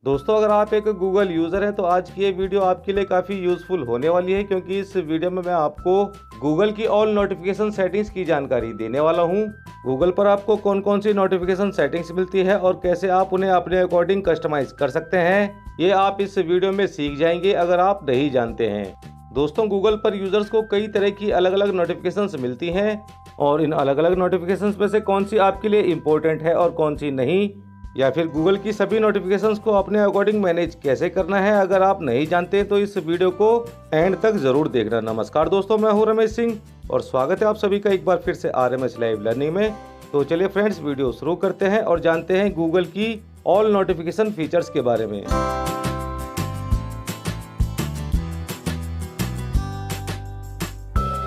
दोस्तों, अगर आप एक गूगल यूज़र हैं तो आज की ये वीडियो आपके लिए काफ़ी यूज़फुल होने वाली है, क्योंकि इस वीडियो में मैं आपको गूगल की ऑल नोटिफिकेशन सेटिंग्स की जानकारी देने वाला हूँ। गूगल पर आपको कौन कौन सी नोटिफिकेशन सेटिंग्स मिलती है और कैसे आप उन्हें अपने अकॉर्डिंग कस्टमाइज कर सकते हैं, ये आप इस वीडियो में सीख जाएंगे अगर आप नहीं जानते हैं। दोस्तों, गूगल पर यूज़र्स को कई तरह की अलग अलग नोटिफिकेशंस मिलती हैं और इन अलग अलग नोटिफिकेशंस में से कौन सी आपके लिए इम्पोर्टेंट है और कौन सी नहीं, या फिर गूगल की सभी नोटिफिकेशंस को अपने अकॉर्डिंग मैनेज कैसे करना है, अगर आप नहीं जानते तो इस वीडियो को एंड तक जरूर देखना। नमस्कार दोस्तों, मैं हूं रमेश सिंह और स्वागत है आप सभी का एक बार फिर से RMS लाइव लर्निंग में। तो चलिए फ्रेंड्स, वीडियो शुरू करते हैं और जानते हैं गूगल की ऑल नोटिफिकेशन फीचर्स के बारे में।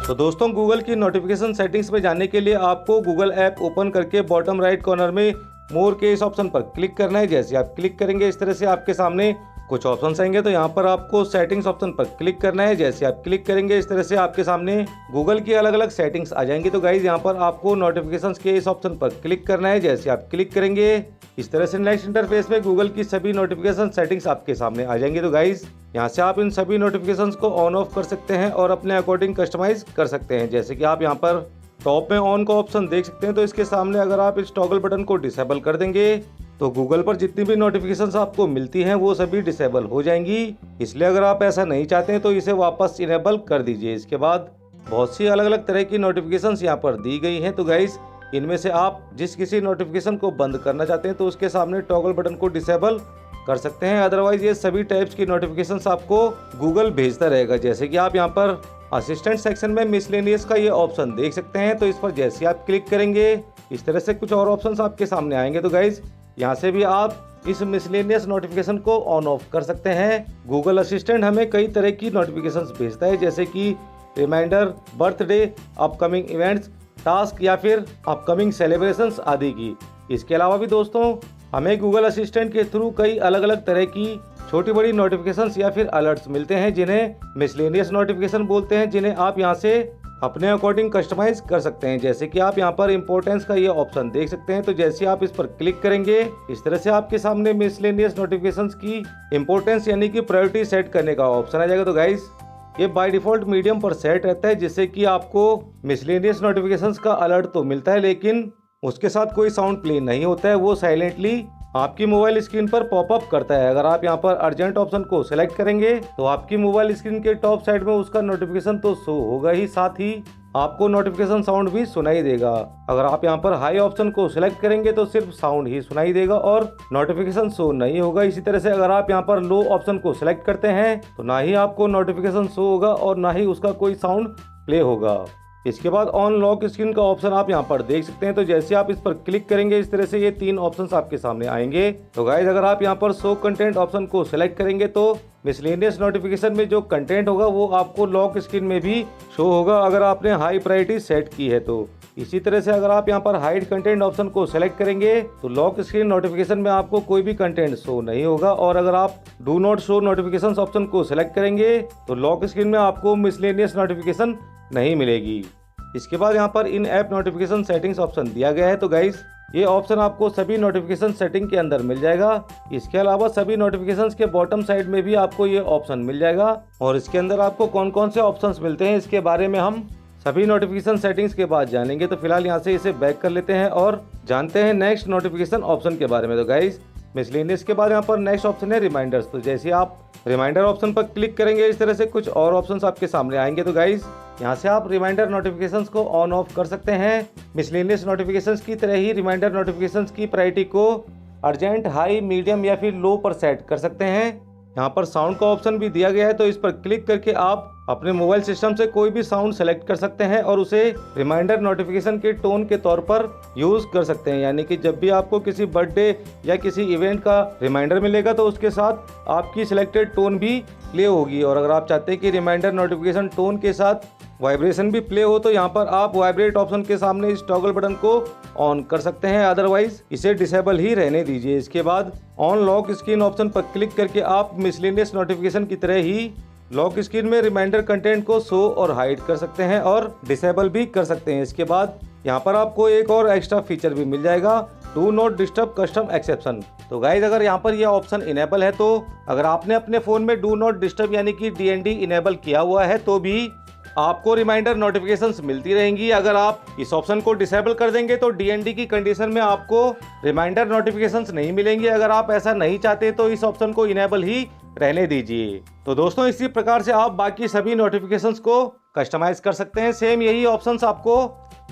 तो दोस्तों, गूगल की नोटिफिकेशन सेटिंग्स में जाने के लिए आपको गूगल ऐप ओपन करके बॉटम राइट कॉर्नर में मोर के इस ऑप्शन पर क्लिक करना है। जैसे आप क्लिक करेंगे इस तरह से आपके सामने कुछ ऑप्शंस आएंगे, तो यहाँ पर आपको सेटिंग्स ऑप्शन पर क्लिक करना है। जैसे आप क्लिक करेंगे इस तरह से आपके सामने गूगल की अलग अलग सेटिंग्स आ जाएंगी। तो गाइज, यहाँ पर आपको नोटिफिकेशंस के इस ऑप्शन पर क्लिक करना है। जैसे आप क्लिक करेंगे इस तरह से नेक्स्ट इंटरफेस में गूगल की सभी नोटिफिकेशन सेटिंग्स आपके सामने आ जाएंगी। तो गाइज, यहाँ से आप इन सभी नोटिफिकेशंस को ऑन ऑफ कर सकते हैं और अपने अकॉर्डिंग कस्टमाइज कर सकते हैं। जैसे कि आप यहाँ पर टॉप में ऑन का ऑप्शन देख सकते हैं, तो इसके सामने अगर आप इस टॉगल बटन को डिसेबल कर देंगे तो गूगल पर जितनी भी नोटिफिकेशंस आपको मिलती हैं वो सभी डिसेबल हो जाएंगी। इसलिए अगर आप ऐसा नहीं चाहते हैं तो इसे वापस इनेबल कर दीजिए। इसके बाद बहुत सी अलग अलग तरह की नोटिफिकेशंस यहाँ पर दी गई हैं। तो गाइस, इनमें से आप जिस किसी नोटिफिकेशन को बंद करना चाहते हैं तो उसके सामने टॉगल बटन को डिसेबल कर सकते हैं। अदरवाइज ये सभी टाइप्स की नोटिफिकेशंस आपको गूगल भेजता रहेगा। जैसे कि आप यहाँ पर असिस्टेंट सेक्शन में मिसलेनियस का ये ऑप्शन देख सकते हैं, तो इस पर जैसे आप क्लिक करेंगे इस तरह से कुछ और ऑप्शंस आपके सामने आएंगे। तो गाइज, यहाँ से भी आप इस मिसलेनियस नोटिफिकेशन को ऑन ऑफ कर सकते हैं। गूगल असिस्टेंट हमें कई तरह की नोटिफिकेशंस भेजता है, जैसे कि reminder, birthday, upcoming events, task या फिर अपकमिंग सेलिब्रेशंस आदि की। इसके अलावा भी दोस्तों, हमें गूगल असिस्टेंट के थ्रू कई अलग अलग तरह की छोटी बड़ी नोटिफिकेशंस या फिर अलर्ट्स मिलते हैं, जिन्हें मिसलेनियस नोटिफिकेशन बोलते हैं, जिन्हें आप यहां से अपने अकॉर्डिंग कस्टमाइज कर सकते हैं। जैसे कि आप यहां पर इंपॉर्टेंस का ये ऑप्शन देख सकते हैं, तो जैसे आप इस पर क्लिक करेंगे इस तरह से आपके सामने मिसलेनियस नोटिफिकेशंस की इंपॉर्टेंस यानी कि प्रायोरिटी सेट करने का ऑप्शन आ जाएगा। तो गाइस, ये बाय डिफॉल्ट मीडियम पर सेट रहता है, जिससे कि आपको मिसलेनियस नोटिफिकेशंस का अलर्ट तो मिलता है, लेकिन उसके साथ कोई साउंड प्ले नहीं होता है। वो साइलेंटली आपकी मोबाइल स्क्रीन पर पॉपअप करता है। अगर आप यहाँ पर अर्जेंट ऑप्शन को सिलेक्ट करेंगे तो आपकी मोबाइल स्क्रीन के टॉप साइड में उसका नोटिफिकेशन तो शो होगा ही, साथ ही आपको नोटिफिकेशन साउंड भी सुनाई देगा। अगर आप यहाँ पर हाई ऑप्शन को सिलेक्ट करेंगे तो सिर्फ साउंड ही सुनाई देगा और नोटिफिकेशन शो नहीं होगा। इसी तरह से अगर आप यहाँ पर लो ऑप्शन को सिलेक्ट करते हैं तो ना ही आपको नोटिफिकेशन शो होगा और ना ही उसका कोई साउंड प्ले होगा। इसके बाद ऑन लॉक स्क्रीन का ऑप्शन आप यहाँ पर देख सकते हैं, तो जैसे आप इस पर क्लिक करेंगे इस तरह से ये तीन ऑप्शंस आपके सामने आएंगे। तो गाइस, अगर आप यहाँ पर शो कंटेंट ऑप्शन को सिलेक्ट करेंगे तो मिसलेनियस नोटिफिकेशन में जो कंटेंट होगा वो आपको लॉक स्क्रीन में भी शो होगा, अगर आपने हाई प्रायोरिटी सेट की है तो। इसी तरह से अगर आप यहाँ पर हाइड कंटेंट ऑप्शन को सिलेक्ट करेंगे तो लॉक स्क्रीन नोटिफिकेशन में आपको कोई भी कंटेंट शो नहीं होगा, और अगर आप do not show notification option को सिलेक्ट करेंगे तो लॉक स्क्रीन में आपको मिसलेनियस नोटिफिकेशन नहीं मिलेगी। इसके बाद यहाँ पर इन ऐप नोटिफिकेशन सेटिंग्स ऑप्शन दिया गया है। तो गाइस, ये ऑप्शन आपको सभी नोटिफिकेशन सेटिंग के अंदर मिल जाएगा। इसके अलावा सभी नोटिफिकेशंस के बॉटम साइड में भी आपको ये ऑप्शन मिल जाएगा, और इसके अंदर आपको कौन कौन से ऑप्शंस मिलते हैं इसके बारे में हम सभी नोटिफिकेशन सेटिंग्स के बाद जानेंगे। तो फिलहाल यहाँ से इसे बैक कर लेते हैं और जानते हैं नेक्स्ट नोटिफिकेशन ऑप्शन के बारे में। तो गाइस, मिसलेनियस के बाद यहाँ पर नेक्स्ट ऑप्शन है रिमाइंडर्स। तो जैसे आप रिमाइंडर ऑप्शन पर क्लिक करेंगे इस तरह से कुछ और ऑप्शंस आपके सामने आएंगे। तो गाइस, यहाँ से आप रिमाइंडर नोटिफिकेशंस को ऑन ऑफ कर सकते हैं। मिसलेनियस नोटिफिकेशंस की तरह ही रिमाइंडर नोटिफिकेशंस की प्रायोरिटी को अर्जेंट, हाई, मीडियम या फिर लो पर सेट कर सकते हैं। यहाँ पर साउंड का ऑप्शन भी दिया गया है, तो इस पर क्लिक करके आप अपने मोबाइल सिस्टम से कोई भी साउंड सेलेक्ट कर सकते हैं और उसे रिमाइंडर नोटिफिकेशन के टोन के तौर पर यूज कर सकते हैं। यानी कि जब भी आपको किसी बर्थडे या किसी इवेंट का रिमाइंडर मिलेगा तो उसके साथ आपकी सिलेक्टेड टोन भी प्ले होगी, और अगर आप चाहते हैं कि रिमाइंडर नोटिफिकेशन टोन के साथ वाइब्रेशन भी प्ले हो तो यहाँ पर आप वाइब्रेट ऑप्शन के सामने इस टॉगल बटन को ऑन कर सकते हैं, अदरवाइज इसे डिसेबल ही रहने दीजिए। इसके बाद ऑन लॉक स्क्रीन ऑप्शन पर क्लिक करके आप मिसलेनियस नोटिफिकेशन की तरह ही लॉक स्क्रीन में रिमाइंडर कंटेंट को शो और हाइड कर सकते हैं और डिसेबल भी कर सकते हैं। इसके बाद यहाँ पर आपको एक और एक्स्ट्रा फीचर भी मिल जाएगा, do not disturb custom exception. तो गाइज अगर यहाँ पर यह ऑप्शन इनेबल है, तो अगर आपने अपने फ़ोन में डू नॉट डिस्टर्ब यानी कि DND इनेबल किया हुआ है तो भी आपको रिमाइंडर नोटिफिकेशंस मिलती रहेंगी। अगर आप इस ऑप्शन को डिसेबल कर देंगे तो DND की कंडीशन में आपको रिमाइंडर नोटिफिकेशंस नहीं मिलेंगे। अगर आप ऐसा नहीं चाहते तो इस ऑप्शन को इनेबल ही रहने दीजिए। तो दोस्तों इसी प्रकार से आप बाकी सभी नोटिफिकेशंस को कस्टमाइज कर सकते हैं। सेम यही ऑप्शंस आपको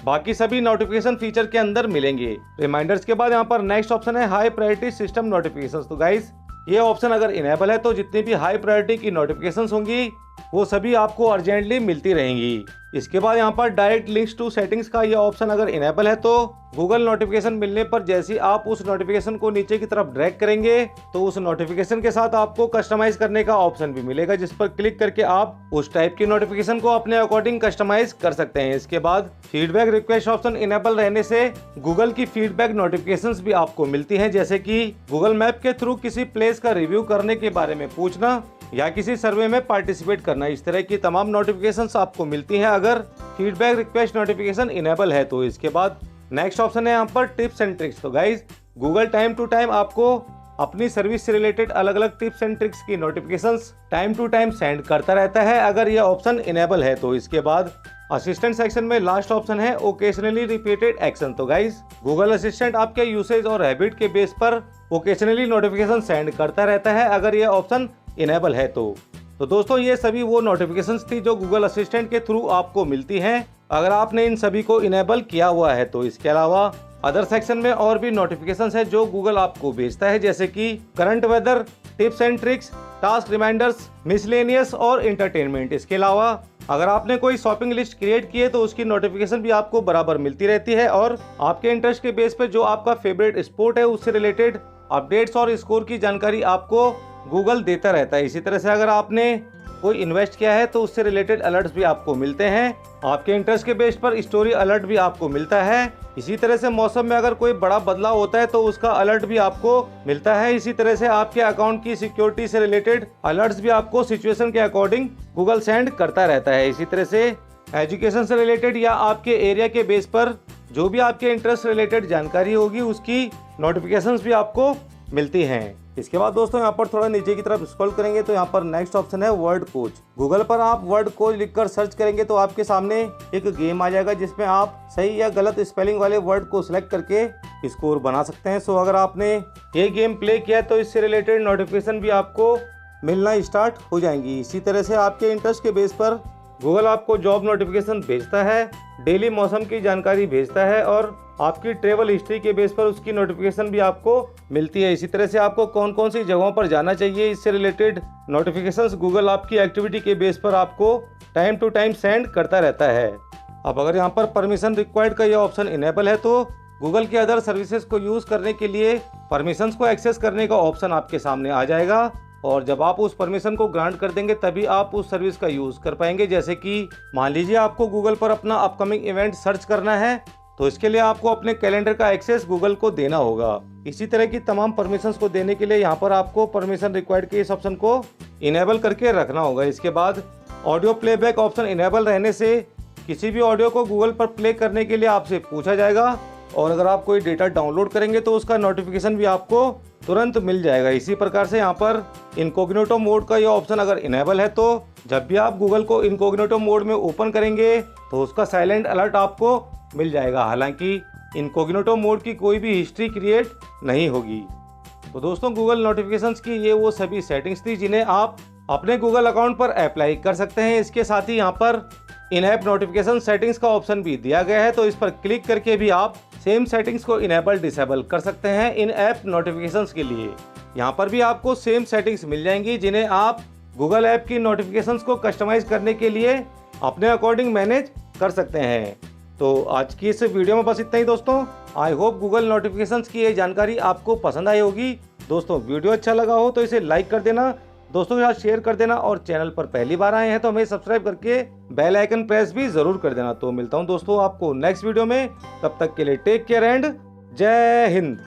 बाकी सभी नोटिफिकेशन फीचर के अंदर मिलेंगे। रिमाइंडर्स के बाद यहाँ पर नेक्स्ट ऑप्शन है हाई प्रायोरिटी सिस्टम नोटिफिकेशंस। तो गाइस ये ऑप्शन अगर इनेबल है तो जितनी भी हाई प्रायोरिटी की नोटिफिकेशंस होंगी वो सभी आपको अर्जेंटली मिलती रहेंगी। इसके बाद यहाँ पर डायरेक्ट लिंक्स टू सेटिंग्स का ये ऑप्शन अगर इनेबल है तो गूगल नोटिफिकेशन मिलने पर जैसे ही आप उस नोटिफिकेशन को नीचे की तरफ ड्रैग करेंगे तो उस नोटिफिकेशन के साथ आपको कस्टमाइज करने का ऑप्शन भी मिलेगा, जिस पर क्लिक करके आप उस टाइप की नोटिफिकेशन को अपने अकॉर्डिंग कस्टमाइज कर सकते हैं। इसके बाद फीडबैक रिक्वेस्ट ऑप्शन इनेबल रहने से गूगल की फीडबैक नोटिफिकेशंस भी आपको मिलती हैं, जैसे कि गूगल मैप के थ्रू किसी प्लेस का रिव्यू करने के बारे में पूछना या किसी सर्वे में पार्टिसिपेट करना। इस तरह की तमाम नोटिफिकेशंस आपको मिलती हैं अगर फीडबैक रिक्वेस्ट नोटिफिकेशन इनेबल है तो। इसके बाद नेक्स्ट ऑप्शन है यहाँ पर टिप्स एंड ट्रिक्स। तो guys Google time to time आपको अपनी सर्विस से रिलेटेड अलग अलग टिप्स एंड ट्रिक्स की notifications time to time send करता रहता है अगर यह ऑप्शन इनेबल है तो। इसके बाद असिस्टेंट सेक्शन में लास्ट ऑप्शन है ओकेशनली रिपीटेड एक्शन। तो गाइज गूगल असिस्टेंट आपके यूसेज और हैबिट के बेस पर ओकेशनली नोटिफिकेशन सेंड करता रहता है अगर यह ऑप्शन इनेबल है तो। दोस्तों ये सभी वो नोटिफिकेशंस थी जो गूगल असिस्टेंट के थ्रू आपको मिलती हैं अगर आपने इन सभी को इनेबल किया हुआ है तो। इसके अलावा अदर सेक्शन में और भी नोटिफिकेशंस है जो गूगल आपको भेजता है, जैसे कि current weather, tips and tricks, task reminders, miscellaneous और एंटरटेनमेंट। इसके अलावा अगर आपने कोई शॉपिंग लिस्ट क्रिएट की है तो उसकी नोटिफिकेशन भी आपको बराबर मिलती रहती है और आपके इंटरेस्ट के बेस पे जो आपका फेवरेट स्पोर्ट है उससे रिलेटेड अपडेट्स और स्कोर की जानकारी आपको गूगल देता रहता है। इसी तरह से अगर आपने कोई इन्वेस्ट किया है तो उससे रिलेटेड अलर्ट्स भी आपको मिलते हैं। आपके इंटरेस्ट के बेस पर स्टोरी अलर्ट भी आपको मिलता है। इसी तरह से मौसम में अगर कोई बड़ा बदलाव होता है तो उसका अलर्ट भी आपको मिलता है। इसी तरह से आपके अकाउंट की सिक्योरिटी से रिलेटेड अलर्ट्स भी आपको सिचुएशन के अकॉर्डिंग गूगल सेंड करता रहता है। इसी तरह से एजुकेशन से रिलेटेड या आपके एरिया के बेस पर जो भी आपके इंटरेस्ट रिलेटेड जानकारी होगी उसकी नोटिफिकेशंस भी आपको मिलती हैं। इसके बाद दोस्तों यहाँ पर थोड़ा नीचे की तरफ स्क्रॉल करेंगे तो यहाँ पर नेक्स्ट ऑप्शन है वर्ड कोच। गूगल पर आप वर्ड कोच लिखकर सर्च करेंगे तो आपके सामने एक गेम आ जाएगा जिसमें आप सही या गलत स्पेलिंग वाले वर्ड को सिलेक्ट करके स्कोर बना सकते हैं। सो अगर आपने ये गेम प्ले किया तो इससे रिलेटेड नोटिफिकेशन भी आपको मिलना स्टार्ट हो जाएंगी। इसी तरह से आपके इंटरेस्ट के बेस पर गूगल आपको जॉब नोटिफिकेशन भेजता है, डेली मौसम की जानकारी भेजता है और आपकी ट्रेवल हिस्ट्री के बेस पर उसकी नोटिफिकेशन भी आपको मिलती है। इसी तरह से आपको कौन कौन सी जगहों पर जाना चाहिए इससे रिलेटेड नोटिफिकेशंस गूगल आपकी एक्टिविटी के बेस पर आपको टाइम टू टाइम सेंड करता रहता है। अब अगर यहाँ पर परमिशन रिक्वायर्ड का यह ऑप्शन इनेबल है तो गूगल के अदर सर्विसेज को यूज़ करने के लिए परमिशंस को एक्सेस करने का ऑप्शन आपके सामने आ जाएगा और जब आप उस परमिशन को ग्रांट कर देंगे तभी आप उस सर्विस का यूज़ कर पाएंगे। जैसे कि मान लीजिए आपको गूगल पर अपना अपकमिंग इवेंट सर्च करना है तो इसके लिए आपको अपने कैलेंडर का एक्सेस गूगल को देना होगा। इसी तरह की तमाम परमिशंस को देने के लिए यहाँ पर आपको परमिशन रिक्वायर्ड के इस ऑप्शन को इनेबल करके रखना होगा। इसके बाद ऑडियो प्लेबैक ऑप्शन इनेबल रहने से किसी भी ऑडियो को गूगल पर प्ले करने के लिए आपसे पूछा जाएगा और अगर आप कोई डेटा डाउनलोड करेंगे तो उसका नोटिफिकेशन भी आपको तुरंत मिल जाएगा। इसी प्रकार से यहाँ पर इनकॉग्निटो मोड का यह ऑप्शन अगर इनेबल है तो जब भी आप गूगल को इनकॉग्निटो मोड में ओपन करेंगे तो उसका साइलेंट अलर्ट आपको मिल जाएगा। हालांकि इनकॉग्निटो मोड की कोई भी हिस्ट्री क्रिएट नहीं होगी। तो दोस्तों गूगल नोटिफिकेशंस की ये वो सभी सेटिंग्स थी जिन्हें आप अपने गूगल अकाउंट पर अप्लाई कर सकते हैं। इसके साथ ही यहाँ पर इन ऐप नोटिफिकेशन सेटिंग्स का ऑप्शन भी दिया गया है तो इस पर क्लिक करके भी आप सेम सेटिंग्स को इनेबल डिसेबल कर सकते हैं इन ऐप नोटिफिकेशंस के लिए। यहाँ पर भी आपको सेम सेटिंग्स मिल जाएंगी जिन्हें आप गूगल ऐप की नोटिफिकेशंस को कस्टमाइज करने के लिए अपने अकॉर्डिंग मैनेज कर सकते हैं। तो आज की इस वीडियो में बस इतना ही दोस्तों। आई होप गूगल नोटिफिकेशंस की ये जानकारी आपको पसंद आई होगी। दोस्तों वीडियो अच्छा लगा हो तो इसे लाइक कर देना, दोस्तों के साथ शेयर कर देना और चैनल पर पहली बार आए हैं तो हमें सब्सक्राइब करके बेल आइकन प्रेस भी जरूर कर देना। तो मिलता हूं दोस्तों आपको नेक्स्ट वीडियो में, तब तक के लिए टेक केयर एंड जय हिंद।